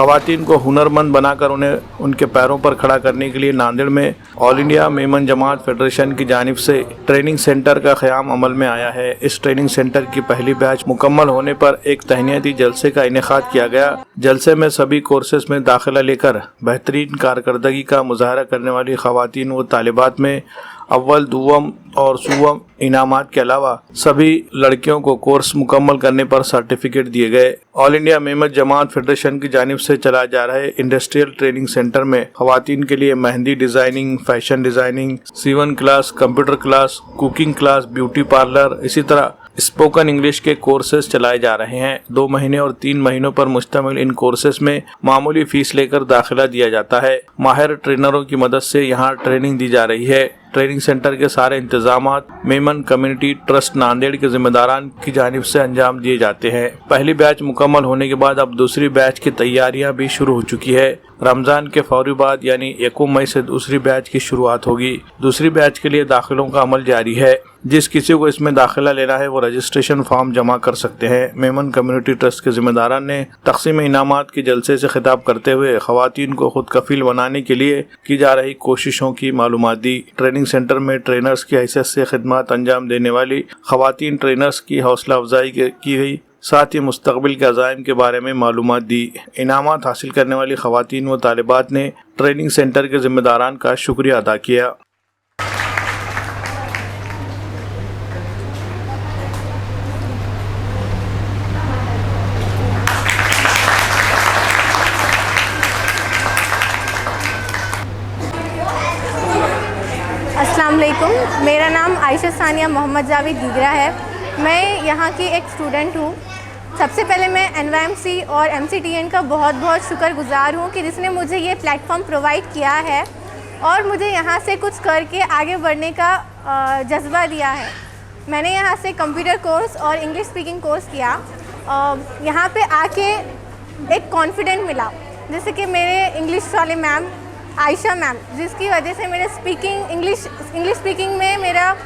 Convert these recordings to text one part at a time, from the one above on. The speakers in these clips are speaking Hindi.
खवातीन को हुनरमंद बनाकर उन्हें उनके पैरों पर खड़ा करने के लिए नांदेड़ में all India Memon Jamat federation की जानिब से ट्रेनिंग सेंटर का क़याम अमल में आया है। इस ट्रेनिंग सेंटर की पहली बैच मुकम्मल होने पर एक तहनीती जलसे का इनेकाद किया गया। जलसे में सभी कोर्सेज में दाखिला लेकर बेहतरीन कारकर्दगी का मुजाहरा करने वाली खवातीन व तालिबात में अव्वल, दुवम और सुवम इनामात के अलावा सभी लड़कियों को कोर्स मुकम्मल करने पर सर्टिफिकेट दिए गए। All India Memon Jamat federation की जानिब से चलाए जा रहे इंडस्ट्रियल ट्रेनिंग सेंटर में खवातीन के लिए mehndi designing, fashion designing, sewing class, computer class, cooking class, beauty parlour, इसी तरह स्पोकन इंग्लिश के कोर्सेज चलाए जा रहे हैं। 2 महीने और 3 महीनों पर मुश्तमिल इन कोर्सेज में मामूली फीस लेकर दाखिला दिया जाता है। माहिर ट्रेनरों की मदद से यहाँ ट्रेनिंग दी जा रही है। ट्रेनिंग सेंटर के सारे इंतजामात मेमन कम्युनिटी ट्रस्ट नांदेड़ के जिम्मेदारान की जानिब से अंजाम दिए जाते हैं। पहली बैच मुकम्मल होने के बाद अब दूसरी बैच की तैयारियां भी शुरू हो चुकी है। रमजान के फौरी बाद यानी 1 मई से दूसरी बैच की शुरुआत होगी। दूसरी बैच के लिए दाखिलों का अमल जारी है। जिस किसी को इसमें दाखिला लेना है वो रजिस्ट्रेशन फॉर्म जमा कर सकते हैं। मेमन कम्युनिटी ट्रस्ट के जिम्मेदारान ने तकसीम इनामात के जलसे से खिताब करते हुए खवातीन को खुद कफील बनाने के लिए की जा रही कोशिशों की मालूमात दी। ट्रेनिंग सेंटर में ट्रेनर्स की हैसियत से खिदमत अंजाम देने वाली खवातीन ट्रेनर्स की हौसला अफजाई की गई, साथ ही मुस्तकबिल के अज़ाइम के बारे में मालूमात दी। इनामात हासिल करने वाली खवातीन व तालिबात ने ट्रेनिंग सेंटर के जिम्मेदारान का शुक्रिया अदा किया। अस्सलाम वालेकुम, मेरा नाम आयशा सानिया मोहम्मद जावेद दीगरा है। मैं यहाँ की एक स्टूडेंट हूँ। सबसे पहले मैं NYMC और MCTN का बहुत बहुत शुक्रगुज़ार हूँ कि जिसने मुझे ये प्लेटफॉर्म प्रोवाइड किया है और मुझे यहाँ से कुछ करके आगे बढ़ने का जज्बा दिया है। मैंने यहाँ से कंप्यूटर कोर्स और इंग्लिश स्पीकिंग कोर्स किया। यहाँ पे आके एक कॉन्फिडेंट मिला, जैसे कि मेरे इंग्लिश वाले मैम आयशा मैम, जिसकी वजह से मेरे इंग्लिश स्पीकिंग में मेरा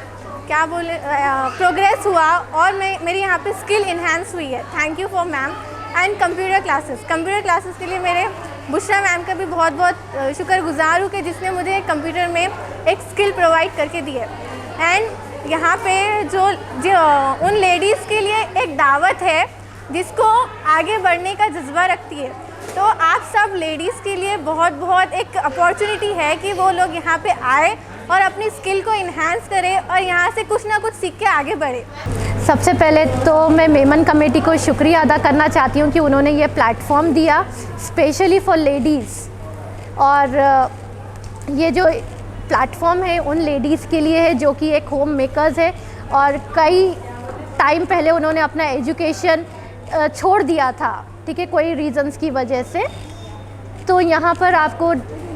प्रोग्रेस हुआ और मेरी यहाँ पे स्किल इन्हांस हुई है। Thank you for ma'am. And computer classes के लिए मेरे बुशरा मैम का भी बहुत बहुत शुक्रगुजार हूँ कि जिसने मुझे कंप्यूटर में एक स्किल प्रोवाइड करके दी है। एंड यहाँ पे जो उन लेडीज़ के लिए एक दावत है जिसको आगे बढ़ने का जज्बा रखती है, तो आप सब लेडीज़ के लिए बहुत बहुत एक अपॉर्चुनिटी है कि वो लोग यहाँ पे आए और अपनी स्किल को इन्हांस करें और यहाँ से कुछ ना कुछ सीख के आगे बढ़े। सबसे पहले तो मैं मेमन कमेटी को शुक्रिया अदा करना चाहती हूँ कि उन्होंने ये प्लेटफॉर्म दिया स्पेशली फॉर लेडीज़। और ये जो प्लेटफॉर्म है उन लेडीज़ के लिए है जो कि एक होम मेकर्स है और कई टाइम पहले उन्होंने अपना एजुकेशन छोड़ दिया था, ठीक है, कोई रीज़न्स की वजह से। तो यहाँ पर आपको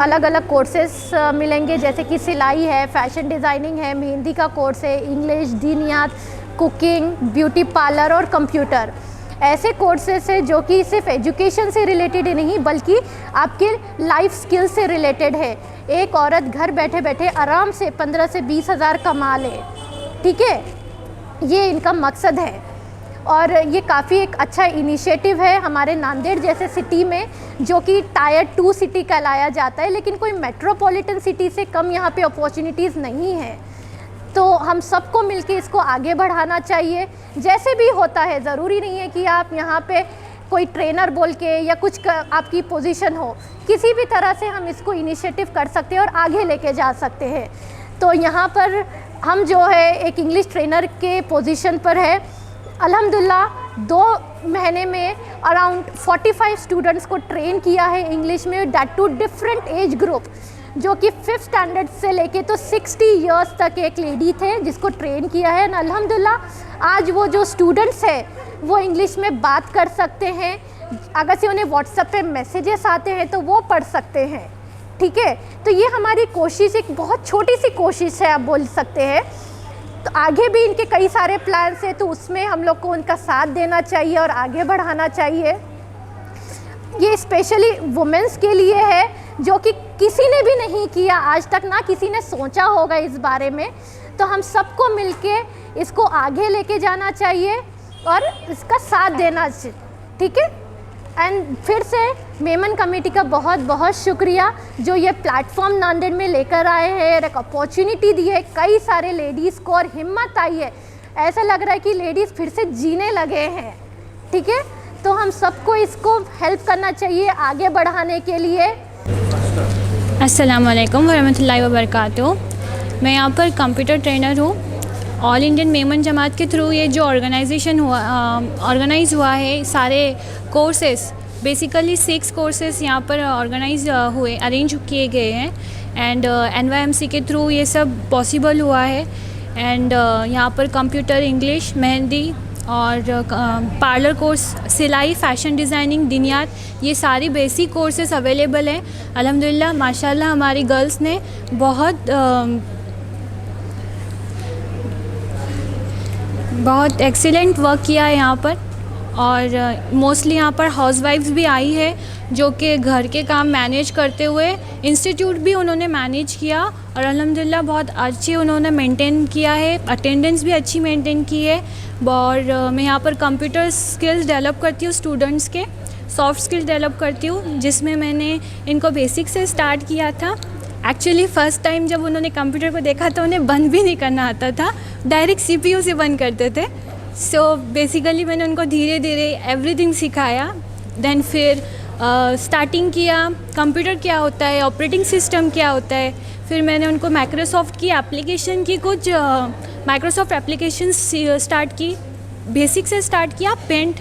अलग अलग कोर्सेस मिलेंगे, जैसे कि सिलाई है, फैशन डिज़ाइनिंग है, मेहंदी का कोर्स है, इंग्लिश, दीनियात, कुकिंग, ब्यूटी पार्लर और कंप्यूटर। ऐसे कोर्सेस है जो कि सिर्फ एजुकेशन से रिलेटेड ही नहीं बल्कि आपके लाइफ स्किल से रिलेटेड है। एक औरत घर बैठे बैठे आराम से 15 से 20 हज़ार कमा ले, ठीक है, ये इनका मकसद है। और ये काफ़ी एक अच्छा इनिशिएटिव है हमारे नांदेड़ जैसे सिटी में, जो कि टायर 2 सिटी कहलाया जाता है, लेकिन कोई मेट्रोपॉलिटन सिटी से कम यहाँ पे अपॉर्चुनिटीज़ नहीं है। तो हम सबको मिलके इसको आगे बढ़ाना चाहिए। जैसे भी होता है, ज़रूरी नहीं है कि आप यहाँ पे कोई ट्रेनर बोल के या कुछ आपकी पोजीशन हो, किसी भी तरह से हम इसको इनिशिएटिव कर सकते हैं और आगे लेके जा सकते हैं। तो यहाँ पर हम जो है एक इंग्लिश ट्रेनर के पोजीशन पर है। अल्हम्दुलिल्लाह 2 महीने में अराउंड 45 स्टूडेंट्स को ट्रेन किया है इंग्लिश में, that two different age group, जो कि 5th स्टैंडर्ड से लेके तो 60 इयर्स तक एक लेडी थे जिसको ट्रेन किया है। अल्हम्दुलिल्लाह आज वो जो स्टूडेंट्स हैं वो इंग्लिश में बात कर सकते हैं। अगर से उन्हें व्हाट्सएप पे मैसेजेस आते हैं तो वो पढ़ सकते हैं, ठीक है। तो ये हमारी कोशिश, एक बहुत छोटी सी कोशिश है आप बोल सकते हैं। तो आगे भी इनके कई सारे प्लान्स हैं, तो उसमें हम लोग को उनका साथ देना चाहिए और आगे बढ़ाना चाहिए। ये स्पेशली वुमेंस के लिए है जो कि किसी ने भी नहीं किया आज तक, ना किसी ने सोचा होगा इस बारे में। तो हम सबको मिलके इसको आगे लेके जाना चाहिए और इसका साथ देना चाहिए, ठीक है। एंड फिर से मेमन कमेटी का बहुत बहुत शुक्रिया जो ये प्लेटफॉर्म नांदेड़ में लेकर आए हैं, एक अपॉर्चुनिटी दी है कई सारे लेडीज़ को और हिम्मत आई है। ऐसा लग रहा है कि लेडीज़ फिर से जीने लगे हैं। ठीक है, तो हम सबको इसको हेल्प करना चाहिए आगे बढ़ाने के लिए। अस्सलाम वालेकुम वरहमतुल्लाहि वबरकातुहू। मैं यहाँ पर कंप्यूटर ट्रेनर हूँ। ऑल इंडियन मेमन जमात के थ्रू ये जो ऑर्गेनाइज़ हुआ है, सारे कोर्सेस बेसिकली 6 कोर्सेस यहाँ पर ऑर्गेनाइज हुए, अरेंज किए गए हैं एंड NYMC के थ्रू ये सब पॉसिबल हुआ है। एंड यहाँ पर कंप्यूटर, इंग्लिश, मेहंदी और पार्लर कोर्स, सिलाई, फैशन डिज़ाइनिंग, दिनियात, ये सारी बेसिक कोर्सेस अवेलेबल हैं। अल्हम्दुलिल्लाह माशाल्लाह हमारी गर्ल्स ने बहुत एक्सीलेंट वर्क किया है यहाँ पर। और मोस्टली यहाँ पर हाउसवाइफ्स भी आई है जो कि घर के काम मैनेज करते हुए इंस्टीट्यूट भी उन्होंने मैनेज किया और अल्हम्दुलिल्लाह बहुत अच्छी उन्होंने मेंटेन किया है, अटेंडेंस भी अच्छी मेंटेन की है। और मैं यहाँ पर कंप्यूटर स्किल्स डेवलप करती हूँ स्टूडेंट्स के, सॉफ्ट स्किल्स डेवलप करती हूँ, जिसमें मैंने इनको बेसिक से स्टार्ट किया था। एक्चुअली फ़र्स्ट टाइम जब उन्होंने कंप्यूटर को देखा तो उन्हें बंद भी नहीं करना आता था, डायरेक्ट CPU से बंद करते थे। सो बेसिकली मैंने उनको धीरे धीरे एवरीथिंग सिखाया। देन फिर स्टार्टिंग किया, कंप्यूटर क्या होता है, ऑपरेटिंग सिस्टम क्या होता है। फिर मैंने उनको माइक्रोसॉफ्ट की एप्लीकेशन की कुछ माइक्रोसॉफ्ट एप्लीकेशन स्टार्ट की, बेसिक से स्टार्ट किया, paint,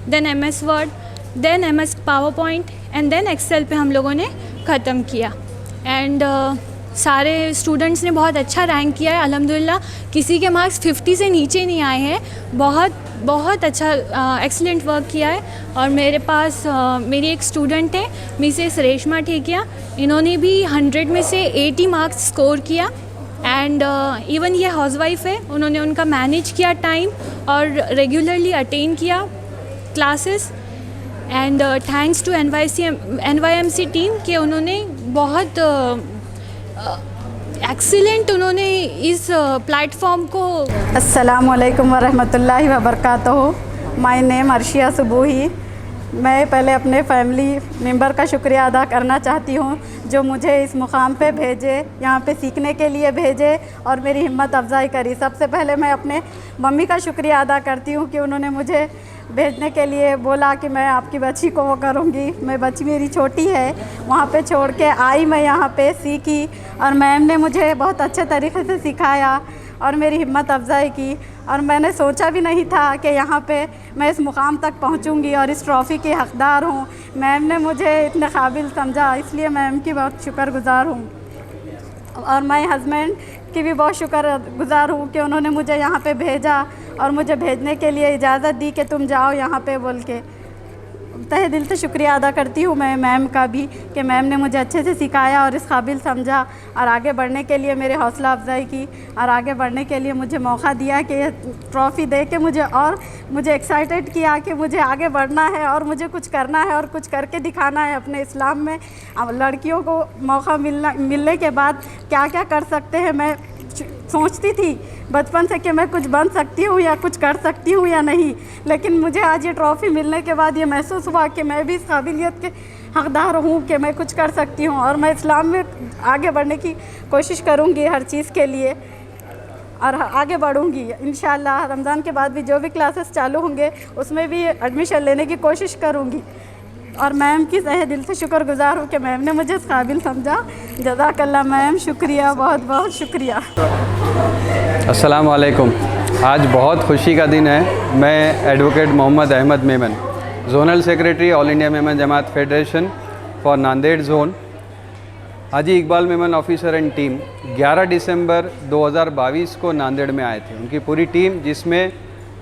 then MS word, then MS PowerPoint and then Excel पे हम लोगों ने ख़त्म किया। एंड सारे स्टूडेंट्स ने बहुत अच्छा रैंक किया है अल्हम्दुलिल्लाह। किसी के मार्क्स 50 से नीचे नहीं आए हैं। बहुत अच्छा एक्सीलेंट वर्क किया है। और मेरे पास मेरी एक स्टूडेंट है मिसेस रेशमा ठेकिया, इन्होंने भी 100 में से 80 मार्क्स स्कोर किया। एंड इवन ये हाउसवाइफ है, उन्होंने उनका मैनेज किया टाइम और रेगुलरली अटेंड किया classes. And thanks to NYMC team कि उन्होंने बहुत एक्सीलेंट उन्होंने इस प्लेटफॉर्म को। अस्सलाम वालेकुम वरहमतुल्लाहि वबरकातुहू। My name Arshiya Subuhi. मैं पहले अपने फैमिली मेंबर का शुक्रिया अदा करना चाहती हूँ जो मुझे इस मुकाम पे भेजे, यहाँ पे सीखने के लिए भेजे और मेरी हिम्मत अफजाई करी। सबसे पहले मैं अपने मम्मी का शुक्रिया अदा करती हूँ कि उन्होंने मुझे भेजने के लिए बोला कि मैं आपकी बच्ची को वो करूँगी। मैं बच्ची मेरी छोटी है, वहाँ पे छोड़ के आई, मैं यहाँ पे सीखी और मैम ने मुझे बहुत अच्छे तरीके से सिखाया और मेरी हिम्मत अफजाई की। और मैंने सोचा भी नहीं था कि यहाँ पे मैं इस मुकाम तक पहुँचूँगी और इस ट्रॉफ़ी की हक़दार हूँ। मैम ने मुझे इतने काबिल समझा, इसलिए मैम की बहुत शुक्रगुज़ार हूँ। और मैं हस्बैंड की भी बहुत शुक्रगुज़ार हूँ कि उन्होंने मुझे यहाँ पे भेजा और मुझे भेजने के लिए इजाज़त दी कि तुम जाओ यहाँ पे बोल के। तहे दिल से शुक्रिया अदा करती हूँ मैं मैम का भी कि मैम ने मुझे अच्छे से सिखाया और इस काबिल समझा और आगे बढ़ने के लिए मेरे हौसला अफजाई की और आगे बढ़ने के लिए मुझे मौका दिया कि ट्रॉफ़ी दे के मुझे एक्साइटेड किया कि मुझे आगे बढ़ना है और मुझे कुछ करना है और कुछ करके दिखाना है अपने इस्लाम में। अब लड़कियों को मौका मिलने के बाद क्या क्या कर सकते हैं, मैं सोचती थी बचपन से कि मैं कुछ बन सकती हूँ या कुछ कर सकती हूँ या नहीं, लेकिन मुझे आज ये ट्रॉफ़ी मिलने के बाद ये महसूस हुआ कि मैं भी इस काबिलियत के हक़दार हूँ कि मैं कुछ कर सकती हूँ और मैं इस्लाम में आगे बढ़ने की कोशिश करूँगी हर चीज़ के लिए और आगे बढ़ूँगी इंशाअल्लाह। रमज़ान के बाद भी जो भी क्लासेस चालू होंगे उसमें भी एडमिशन लेने की कोशिश करूँगी और मैम की तहे दिल से शुक्रगुज़ार हूँ कि मैम ने मुझे इस काबिल समझा। जज़ाकल्लाह मैम, शुक्रिया, बहुत बहुत शुक्रिया। अस्सलाम वालेकुम। आज बहुत खुशी का दिन है। मैं advocate Mohammad Ahmed Memon, zonal secretary all India Memon Jamat federation for Nanded zone, Haji Iqbal Memon officer and team 11 दिसंबर 2022 को नांदेड़ में आए थे। उनकी पूरी टीम जिसमें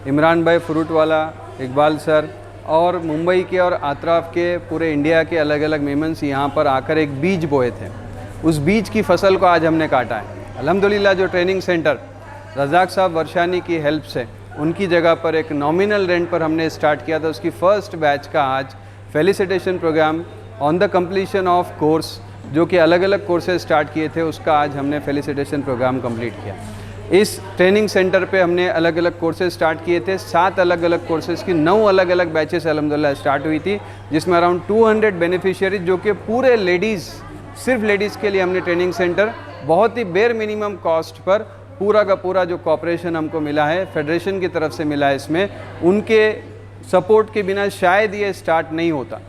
इमरान भाई फ्रूटवाला, इकबाल सर और मुंबई के और अतराफ़ के पूरे इंडिया के अलग अलग मेमन्स यहाँ पर आकर एक बीज बोए थे। उस बीज की फसल को आज हमने काटा है। अल्हम्दुलिल्लाह जो ट्रेनिंग सेंटर रज़ाक साहब वर्षानी की हेल्प से उनकी जगह पर एक नॉमिनल रेंट पर हमने स्टार्ट किया था, उसकी फ़र्स्ट बैच का आज felicitation programme on the completion of course, जो कि अलग अलग कोर्सेज स्टार्ट किए थे, उसका आज हमने फेलिसिटेशन प्रोग्राम कंप्लीट किया। इस ट्रेनिंग सेंटर पे हमने अलग अलग कोर्सेज स्टार्ट किए थे। 7 अलग अलग कोर्सेज़ की 9 अलग अलग बैचेस अल्हम्दुलिल्लाह स्टार्ट हुई थी, जिसमें अराउंड 200 बेनिफिशियरीज, जो कि पूरे लेडीज़, सिर्फ लेडीज़ के लिए हमने ट्रेनिंग सेंटर बहुत ही बेयर मिनिमम कॉस्ट पर पूरा का पूरा जो कॉपरेशन हमको मिला है फेडरेशन की तरफ से मिला है, इसमें उनके सपोर्ट के बिना शायद ये स्टार्ट नहीं होता।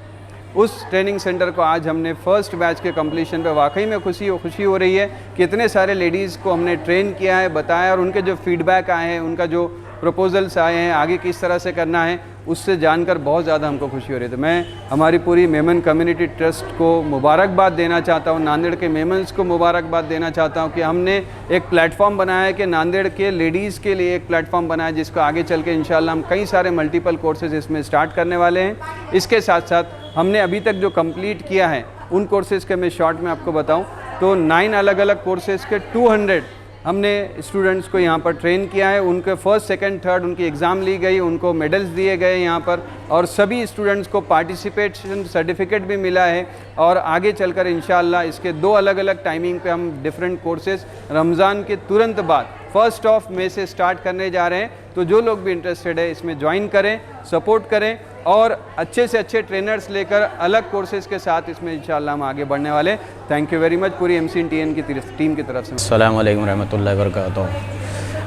उस ट्रेनिंग सेंटर को आज हमने फर्स्ट बैच के कंप्लीशन पे वाकई में खुशी हो रही है कि इतने सारे लेडीज़ को हमने ट्रेन किया है, बताया, और उनके जो फीडबैक आए हैं, उनका जो प्रपोजल्स आए हैं आगे किस तरह से करना है, उससे जानकर बहुत ज़्यादा हमको खुशी हो रही है। तो मैं हमारी पूरी मेमन कम्युनिटी ट्रस्ट को मुबारकबाद देना चाहता हूँ, नांदेड़ के मेमन्स को मुबारकबाद देना चाहता हूँ कि हमने एक प्लेटफॉर्म बनाया है कि नांदेड़ के लेडीज़ के लिए एक प्लेटफॉर्म बनाया है, जिसको आगे चल के इंशाल्लाह हम कई सारे मल्टीपल कोर्सेज इसमें स्टार्ट करने वाले हैं। इसके साथ साथ हमने अभी तक जो कंप्लीट किया है उन कोर्सेज़ के मैं शॉर्ट में आपको बताऊँ तो 9 अलग अलग कोर्सेज़ के 200 हमने स्टूडेंट्स को यहाँ पर ट्रेन किया है। उनके फर्स्ट, सेकंड, थर्ड उनकी एग्ज़ाम ली गई, उनको मेडल्स दिए गए यहाँ पर, और सभी स्टूडेंट्स को पार्टिसिपेशन सर्टिफिकेट भी मिला है। और आगे चलकर इंशाअल्लाह इसके 2 अलग अलग टाइमिंग पे हम डिफरेंट कोर्सेज़ रमज़ान के तुरंत बाद 1 मई से स्टार्ट करने जा रहे हैं। तो जो लोग भी इंटरेस्टेड है इसमें ज्वाइन करें, सपोर्ट करें, और अच्छे से अच्छे ट्रेनर्स लेकर अलग कोर्सेज़ के साथ इसमें इंशाअल्लाह हम आगे बढ़ने वाले। थैंक यू वेरी मच पूरी MCTN की टीम की तरफ से। अस्सलाम वालेकुम रहमतुल्लाहि व बरकातुहू।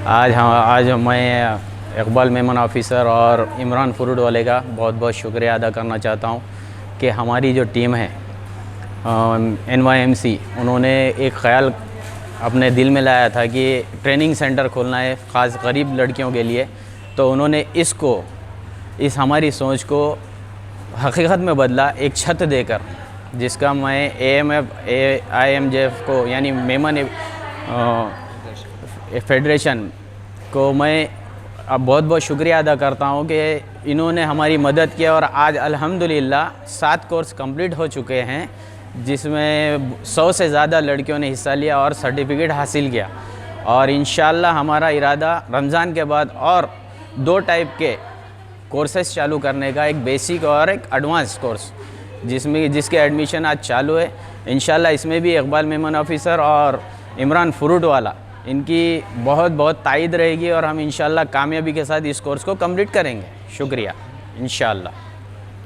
आज मैं इकबाल मेमन ऑफ़िसर और इमरान फुरूड वाले का बहुत बहुत शुक्रिया अदा करना चाहता हूँ कि हमारी जो टीम है NYMC, उन्होंने एक ख़्याल अपने दिल में लाया था कि ट्रेनिंग सेंटर खोलना है ख़ास गरीब लड़कियों के लिए। तो उन्होंने इस हमारी सोच को हकीकत में बदला एक छत देकर, जिसका मैं IMJF को यानी मेमन फेडरेशन को मैं अब बहुत बहुत शुक्रिया अदा करता हूँ कि इन्होंने हमारी मदद किया। और आज अल्हम्दुलिल्लाह 7 कोर्स कंप्लीट हो चुके हैं, जिसमें 100 से ज़्यादा लड़कियों ने हिस्सा लिया और सर्टिफिकेट हासिल किया। और इंशाअल्लाह हमारा इरादा रमज़ान के बाद और 2 टाइप के कोर्सेस चालू करने का, एक बेसिक और एक एडवांस कोर्स, जिसके एडमिशन आज चालू है। इंशाअल्लाह इसमें भी इकबाल मेमन ऑफ़िसर और इमरान फुरूड वाला इनकी बहुत बहुत तायद रहेगी, और हम इंशाअल्लाह कामयाबी के साथ इस कोर्स को कंप्लीट करेंगे। शुक्रिया इंशाअल्लाह।